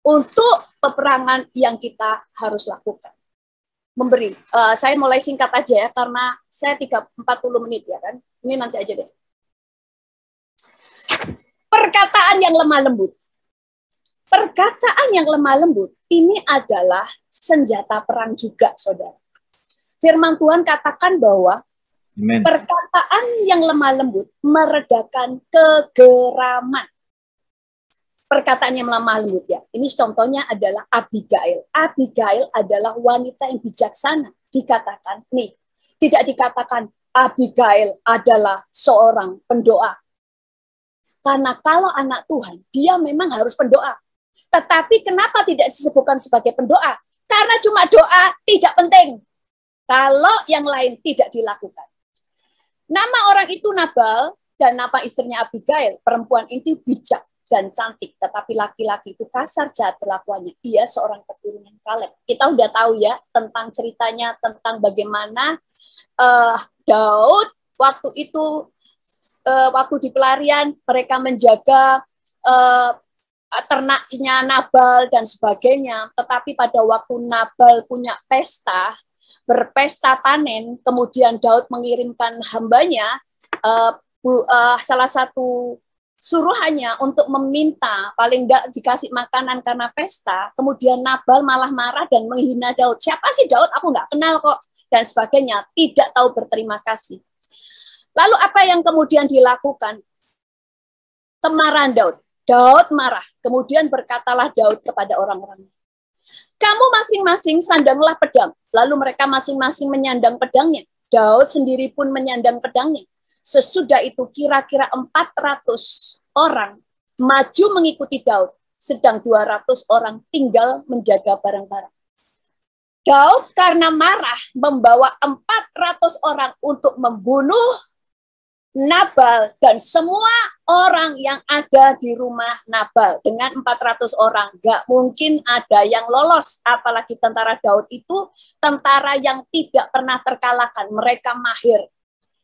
Speaker 2: untuk peperangan yang kita harus lakukan. memberi. Saya mulai singkat aja ya, karena saya 40 menit ya kan. Ini nanti aja deh. Perkataan yang lemah lembut. Perkataan yang lemah lembut ini adalah senjata perang juga, saudara. Firman Tuhan katakan bahwa
Speaker 3: Amen.
Speaker 2: perkataan yang lemah lembut meredakan kegeraman. Perkataan yang lemah lembut ya. Ini contohnya adalah Abigail. Abigail adalah wanita yang bijaksana. Dikatakan, nih, tidak dikatakan Abigail adalah seorang pendoa. Karena kalau anak Tuhan, dia memang harus pendoa. Tetapi kenapa tidak disebutkan sebagai pendoa? Karena cuma doa tidak penting. Kalau yang lain tidak dilakukan. Nama orang itu Nabal dan nama istrinya Abigail. Perempuan itu bijak dan cantik. Tetapi laki-laki itu kasar jahat kelakuannya. Ia seorang keturunan Kaleb. Kita udah tahu ya tentang ceritanya, tentang bagaimana Daud waktu itu, waktu di pelarian, mereka menjaga ternaknya Nabal dan sebagainya. Tetapi pada waktu Nabal punya pesta, berpesta panen, kemudian Daud mengirimkan hambanya, salah satu suruhannya untuk meminta, paling enggak dikasih makanan karena pesta, kemudian Nabal malah marah dan menghina Daud. Siapa sih Daud? Aku nggak kenal kok. Dan sebagainya, tidak tahu berterima kasih. Lalu apa yang kemudian dilakukan? Kemarahan Daud. Daud marah. Kemudian berkatalah Daud kepada orang-orang, kamu masing-masing sandanglah pedang. Lalu mereka masing-masing menyandang pedangnya. Daud sendiri pun menyandang pedangnya. Sesudah itu kira-kira 400 orang maju mengikuti Daud. Sedang 200 orang tinggal menjaga barang-barang. Daud karena marah membawa 400 orang untuk membunuh Nabal dan semua orang yang ada di rumah Nabal. Dengan 400 orang, gak mungkin ada yang lolos. Apalagi tentara Daud itu tentara yang tidak pernah terkalahkan. Mereka mahir.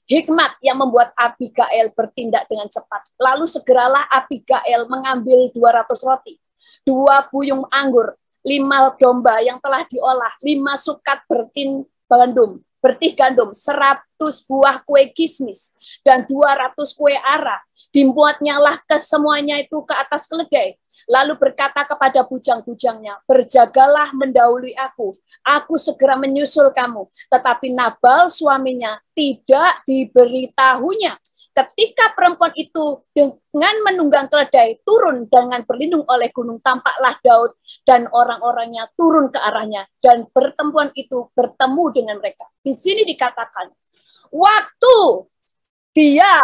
Speaker 2: Hikmat yang membuat Abigail bertindak dengan cepat. Lalu segeralah Abigail mengambil 200 roti, 2 buyung anggur, 5 domba yang telah diolah, 5 sukat bertih gandum, 100 buah kue kismis, dan 200 kue ara. Dimuatnya lah ke semuanya itu ke atas keledai. Lalu berkata kepada bujang-bujangnya, berjagalah mendahului aku segera menyusul kamu. Tetapi Nabal suaminya tidak diberitahunya. Ketika perempuan itu dengan menunggang keledai turun dengan berlindung oleh gunung, tampaklah Daud dan orang-orangnya turun ke arahnya. Dan pertemuan itu bertemu dengan mereka. Di sini dikatakan, waktu dia,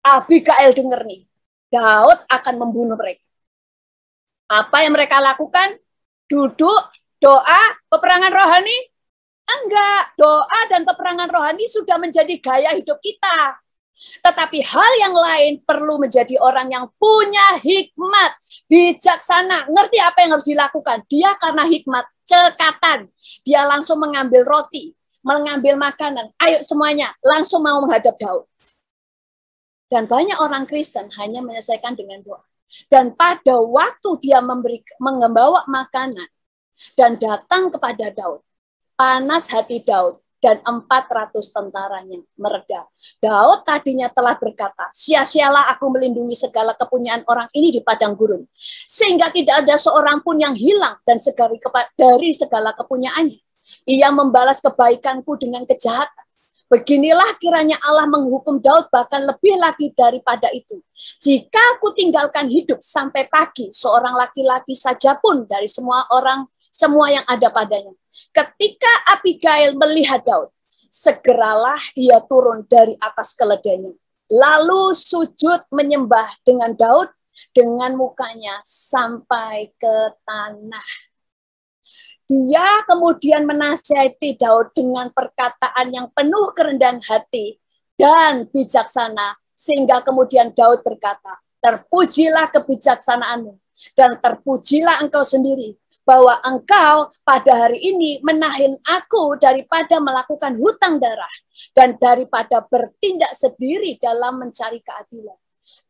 Speaker 2: Abigail dengar nih, Daud akan membunuh mereka. Apa yang mereka lakukan? Duduk, doa, peperangan rohani? Enggak, doa dan peperangan rohani sudah menjadi gaya hidup kita. Tetapi hal yang lain perlu menjadi orang yang punya hikmat, bijaksana, ngerti apa yang harus dilakukan. Dia karena hikmat, cekatan. Dia langsung mengambil roti, mengambil makanan. Ayo semuanya, langsung mau menghadap Daud. Dan banyak orang Kristen hanya menyelesaikan dengan doa. Dan pada waktu dia membawa makanan dan datang kepada Daud, panas hati Daud. Dan 400 tentaranya mereda. Daud tadinya telah berkata, sia-sialah aku melindungi segala kepunyaan orang ini di padang gurun. Sehingga tidak ada seorang pun yang hilang dan dari segala kepunyaannya. Ia membalas kebaikanku dengan kejahatan. Beginilah kiranya Allah menghukum Daud bahkan lebih lagi daripada itu. Jika aku tinggalkan hidup sampai pagi, seorang laki-laki saja pun dari semua yang ada padanya. Ketika Abigail melihat Daud, segeralah ia turun dari atas keledainya. Lalu sujud menyembah dengan Daud dengan mukanya sampai ke tanah. Dia kemudian menasihati Daud dengan perkataan yang penuh kerendahan hati dan bijaksana. Sehingga kemudian Daud berkata, terpujilah kebijaksanaanmu dan terpujilah engkau sendiri, bahwa engkau pada hari ini menahan aku daripada melakukan hutang darah dan daripada bertindak sendiri dalam mencari keadilan.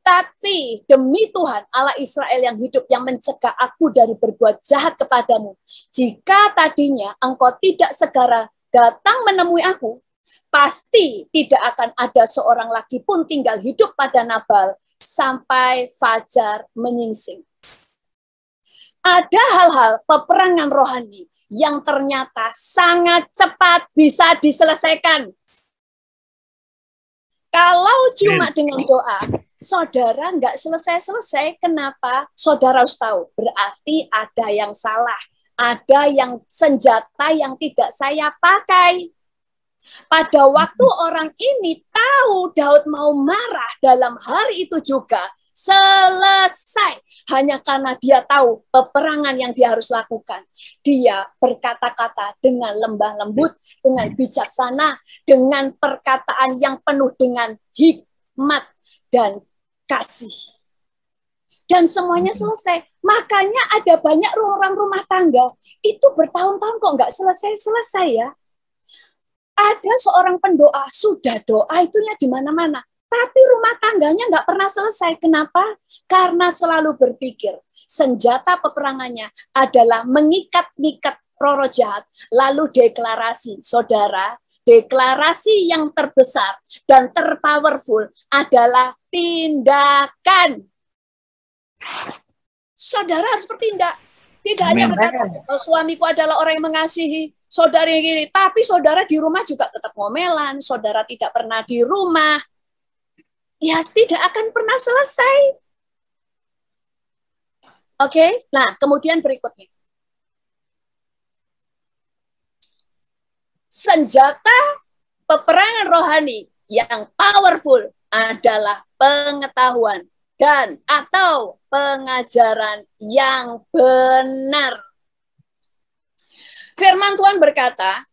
Speaker 2: Tapi demi Tuhan Allah Israel yang hidup yang mencegah aku dari berbuat jahat kepadamu. Jika tadinya engkau tidak segera datang menemui aku, pasti tidak akan ada seorang lagi pun tinggal hidup pada Nabal sampai fajar menyingsing. Ada hal-hal peperangan rohani yang ternyata sangat cepat bisa diselesaikan. Kalau cuma dengan doa, saudara nggak selesai-selesai. Kenapa? Saudara harus tahu, berarti ada yang salah. Ada yang senjata yang tidak saya pakai. Pada waktu orang ini tahu Daud mau marah dalam hari itu juga, selesai. Hanya karena dia tahu peperangan yang dia harus lakukan. Dia berkata-kata dengan lembah lembut, dengan bijaksana, dengan perkataan yang penuh dengan hikmat dan kasih. Dan semuanya selesai. Makanya ada banyak orang rumah tangga, itu bertahun-tahun kok nggak selesai-selesai ya. Ada seorang pendoa, sudah doa itunya di mana-mana. Tapi rumah tangganya nggak pernah selesai. Kenapa? Karena selalu berpikir senjata peperangannya adalah mengikat-ikat roh jahat. Lalu deklarasi, saudara, deklarasi yang terbesar dan terpowerful adalah tindakan. Saudara harus bertindak. Tidak hanya berkata, oh, suamiku adalah orang yang mengasihi, saudara yang gini. Tapi saudara di rumah juga tetap ngomelan, saudara tidak pernah di rumah. Ya, tidak akan pernah selesai. Oke, nah kemudian berikutnya. Senjata peperangan rohani yang powerful adalah pengetahuan dan atau pengajaran yang benar. Firman Tuhan berkata,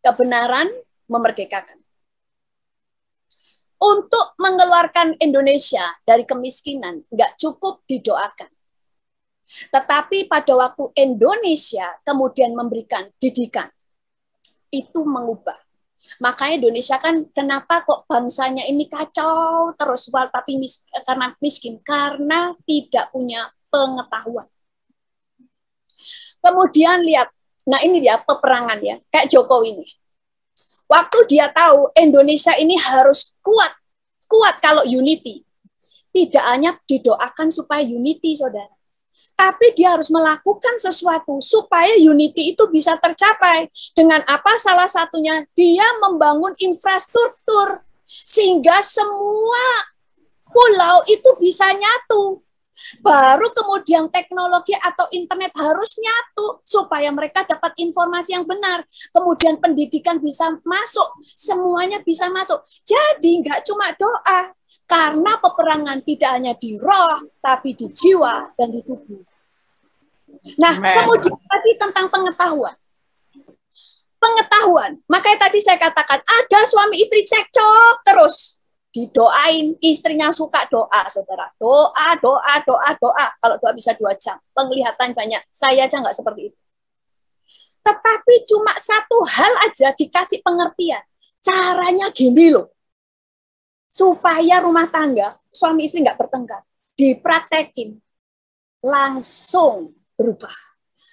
Speaker 2: kebenaran memerdekakan. Untuk mengeluarkan Indonesia dari kemiskinan, nggak cukup didoakan. Tetapi pada waktu Indonesia kemudian memberikan didikan, itu mengubah. Makanya Indonesia kan kenapa kok bangsanya ini kacau terus, tapi karena miskin, karena tidak punya pengetahuan. Kemudian lihat, nah ini dia peperangan ya, kayak Jokowi ini. Waktu dia tahu Indonesia ini harus kuat kalau unity. Tidak hanya didoakan supaya unity, saudara. Tapi dia harus melakukan sesuatu supaya unity itu bisa tercapai. Dengan apa? Salah satunya dia membangun infrastruktur. Sehingga semua pulau itu bisa nyatu. Baru kemudian teknologi atau internet harus nyatu supaya mereka dapat informasi yang benar. Kemudian pendidikan bisa masuk, semuanya bisa masuk. Jadi nggak cuma doa, karena peperangan tidak hanya di roh, tapi di jiwa dan di tubuh. Nah, kemudian tadi tentang pengetahuan. Pengetahuan, makanya tadi saya katakan ada suami istri cekcok terus. Didoain, istrinya suka doa, saudara. Doa. Kalau doa bisa 2 jam. Penglihatan banyak. Saya aja nggak seperti itu. Tetapi cuma satu hal aja dikasih pengertian. Caranya gini loh. Supaya rumah tangga, suami istri nggak bertengkar. Dipraktekin. Langsung berubah.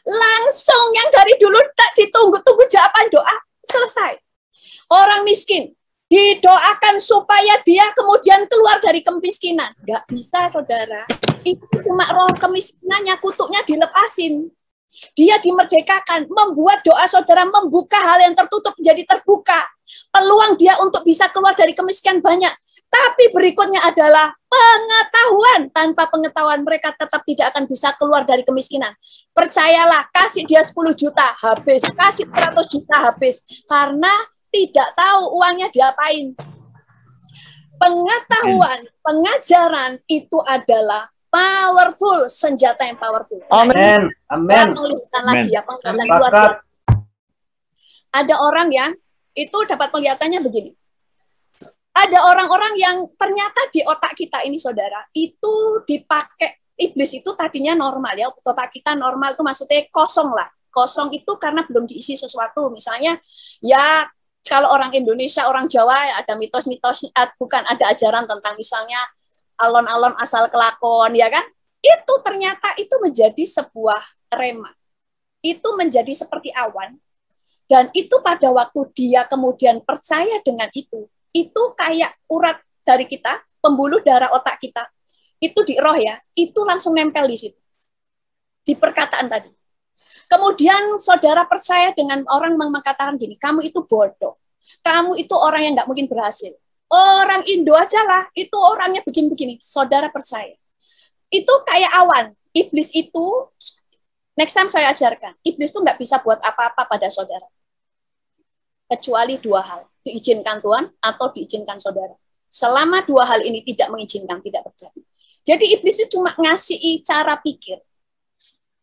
Speaker 2: Langsung yang dari dulu tak ditunggu-tunggu jawaban doa. Selesai. Orang miskin. Didoakan supaya dia kemudian keluar dari kemiskinan. Nggak bisa, saudara. Itu cuma roh kemiskinannya, kutuknya dilepasin. Dia dimerdekakan, membuat doa saudara membuka hal yang tertutup menjadi terbuka. Peluang dia untuk bisa keluar dari kemiskinan banyak. Tapi berikutnya adalah pengetahuan. Tanpa pengetahuan mereka tetap tidak akan bisa keluar dari kemiskinan. Percayalah, kasih dia 10 juta, habis. Kasih 100 juta, habis. Karena tidak tahu uangnya diapain. Pengetahuan, pengajaran itu adalah powerful, senjata yang powerful.
Speaker 3: Amin. Amin.
Speaker 2: Penglihatan lagi ya, penglihatan luar biasa. Ada orang yang itu dapat penglihatannya begini. Ada orang-orang yang ternyata di otak kita ini, saudara, itu dipakai iblis itu tadinya normal ya. Otak kita normal itu maksudnya kosong lah. Kosong itu karena belum diisi sesuatu. Misalnya ya Kalau orang Indonesia, orang Jawa ada mitos-mitos, bukan ada ajaran tentang misalnya alon-alon asal kelakon, ya kan? Itu ternyata itu menjadi sebuah rema. Itu menjadi seperti awan. Dan itu pada waktu dia kemudian percaya dengan itu kayak urat dari kita, pembuluh darah otak kita, itu di roh ya, itu langsung nempel di situ. Di perkataan tadi. Kemudian saudara percaya dengan orang mengatakan gini, kamu itu bodoh. Kamu itu orang yang nggak mungkin berhasil. Orang Indo aja lah, itu orangnya begini-begini. Saudara percaya. Itu kayak awan. Iblis itu, next time saya ajarkan, iblis itu nggak bisa buat apa-apa pada saudara. Kecuali dua hal, diizinkan Tuhan atau diizinkan saudara. Selama dua hal ini tidak mengizinkan, tidak terjadi. Jadi iblis itu cuma ngasih cara pikir.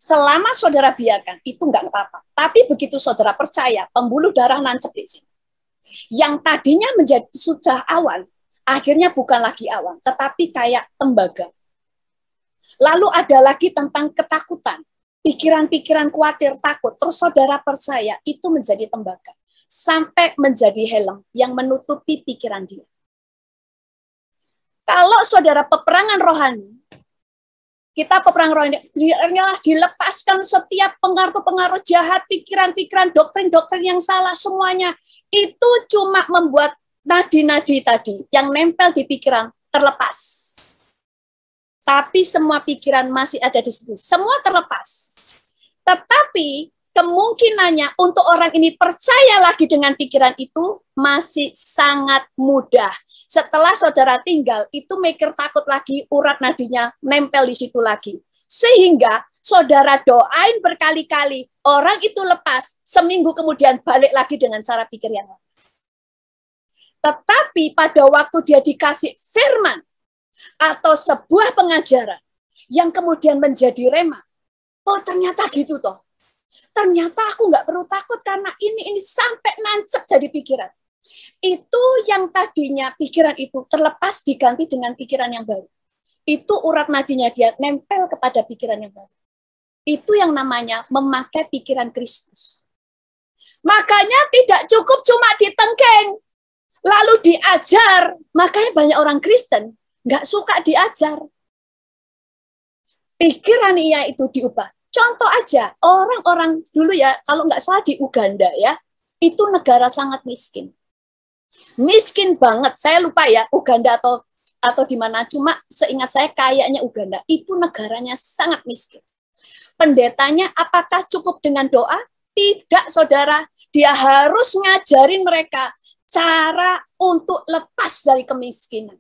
Speaker 2: Selama saudara biarkan, itu nggak apa-apa. Tapi begitu saudara percaya, pembuluh darah nancep di sini. Yang tadinya menjadi sudah awan, akhirnya bukan lagi awan, tetapi kayak tembaga. Lalu ada lagi tentang ketakutan. Pikiran-pikiran khawatir, takut. Terus saudara percaya, itu menjadi tembaga. Sampai menjadi helm yang menutupi pikiran dia. Kalau saudara peperangan rohani, kita peperangan rohani, biarlah dilepaskan setiap pengaruh-pengaruh jahat, pikiran-pikiran, doktrin-doktrin yang salah, semuanya. Itu cuma membuat nadi-nadi tadi yang nempel di pikiran terlepas. Tapi semua pikiran masih ada di situ. Semua terlepas. Tetapi kemungkinannya untuk orang ini percaya lagi dengan pikiran itu masih sangat mudah. Setelah saudara tinggal, itu mikir takut lagi, urat nadinya nempel di situ lagi. Sehingga saudara doain berkali-kali, orang itu lepas, seminggu kemudian balik lagi dengan cara pikir yang lain. Tetapi pada waktu dia dikasih firman, atau sebuah pengajaran, yang kemudian menjadi rema, oh ternyata gitu toh. Ternyata aku nggak perlu takut karena ini sampai nancep jadi pikiran. Itu yang tadinya pikiran itu terlepas diganti dengan pikiran yang baru. Itu urat nadinya dia nempel kepada pikiran yang baru. Itu yang namanya memakai pikiran Kristus. Makanya tidak cukup cuma ditengking, lalu diajar. Makanya banyak orang Kristen nggak suka diajar. Pikiran ia itu diubah. Contoh aja, orang-orang dulu ya, kalau nggak salah di Uganda ya, itu negara sangat miskin. Miskin banget, saya lupa ya Uganda atau di mana, cuma seingat saya kayaknya Uganda, itu negaranya sangat miskin. Pendetanya apakah cukup dengan doa? Tidak saudara, dia harus ngajarin mereka cara untuk lepas dari kemiskinan.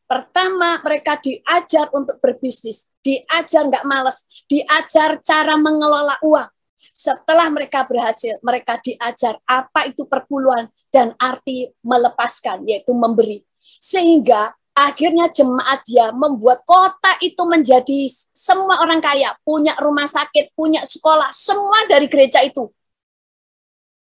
Speaker 2: Pertama mereka diajar untuk berbisnis, diajar nggak malas, diajar cara mengelola uang. Setelah mereka berhasil, mereka diajar apa itu perpuluhan dan arti melepaskan, yaitu memberi. Sehingga akhirnya jemaat dia membuat kota itu menjadi semua orang kaya, punya rumah sakit, punya sekolah, semua dari gereja itu.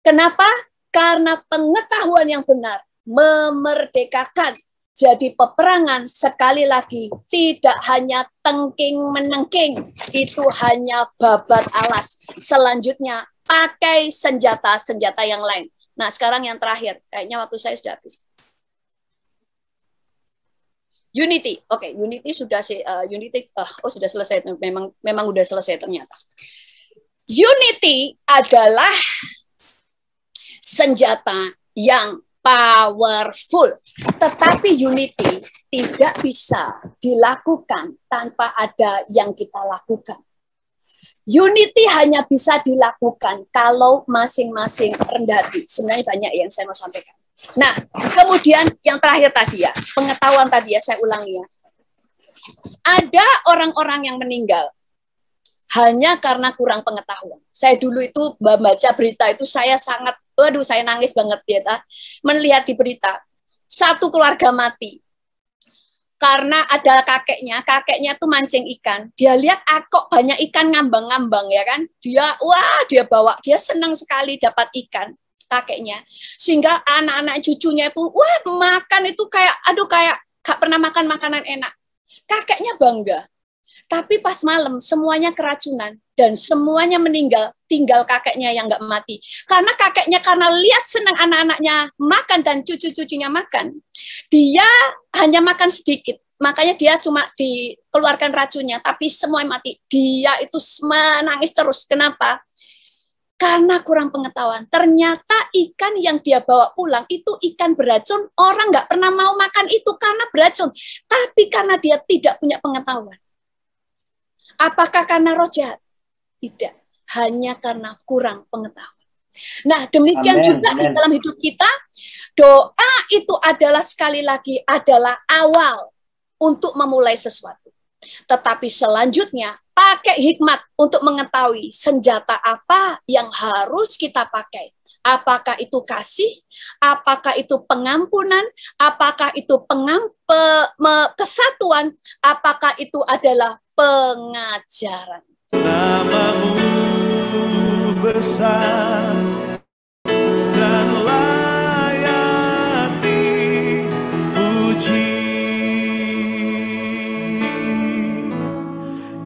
Speaker 2: Kenapa? Karena pengetahuan yang benar memerdekakan. Jadi peperangan sekali lagi tidak hanya tengking-menengking, itu hanya babat alas. Selanjutnya pakai senjata-senjata yang lain. Nah sekarang yang terakhir, kayaknya waktu saya sudah habis. Unity, oke, Unity sudah sudah selesai. Memang sudah selesai ternyata. Unity adalah senjata yang powerful, tetapi unity tidak bisa dilakukan tanpa ada yang kita lakukan. Unity hanya bisa dilakukan kalau masing-masing rendah hati. Sebenarnya banyak yang saya mau sampaikan. Nah, kemudian yang terakhir tadi ya, pengetahuan tadi ya, saya ulangi ya. Ada orang-orang yang meninggal hanya karena kurang pengetahuan. Saya dulu itu membaca berita itu saya sangat, saya nangis banget ya, melihat di berita satu keluarga mati karena ada kakeknya tuh mancing ikan. Dia lihat kok banyak ikan ngambang-ngambang ya kan, dia bawa, dia senang sekali dapat ikan kakeknya, sehingga anak-anak cucunya itu makan itu kayak gak pernah makan makanan enak. Kakeknya bangga. Tapi pas malam semuanya keracunan dan semuanya meninggal, tinggal kakeknya yang nggak mati. Karena kakeknya karena lihat senang anak-anaknya makan dan cucu-cucunya makan, dia hanya makan sedikit. Makanya dia cuma dikeluarkan racunnya, tapi semua mati. Dia itu menangis terus. Kenapa? Karena kurang pengetahuan. Ternyata ikan yang dia bawa pulang itu ikan beracun. Orang nggak pernah mau makan itu karena beracun. Tapi karena dia tidak punya pengetahuan. Apakah karena roh jahat? Tidak. Hanya karena kurang pengetahuan. Nah, demikian juga di dalam hidup kita, doa itu adalah sekali lagi adalah awal untuk memulai sesuatu. Tetapi selanjutnya, pakai hikmat untuk mengetahui senjata apa yang harus kita pakai. Apakah itu kasih, apakah itu pengampunan, apakah itu kesatuan, apakah itu adalah pengajaran.
Speaker 1: Namamu besar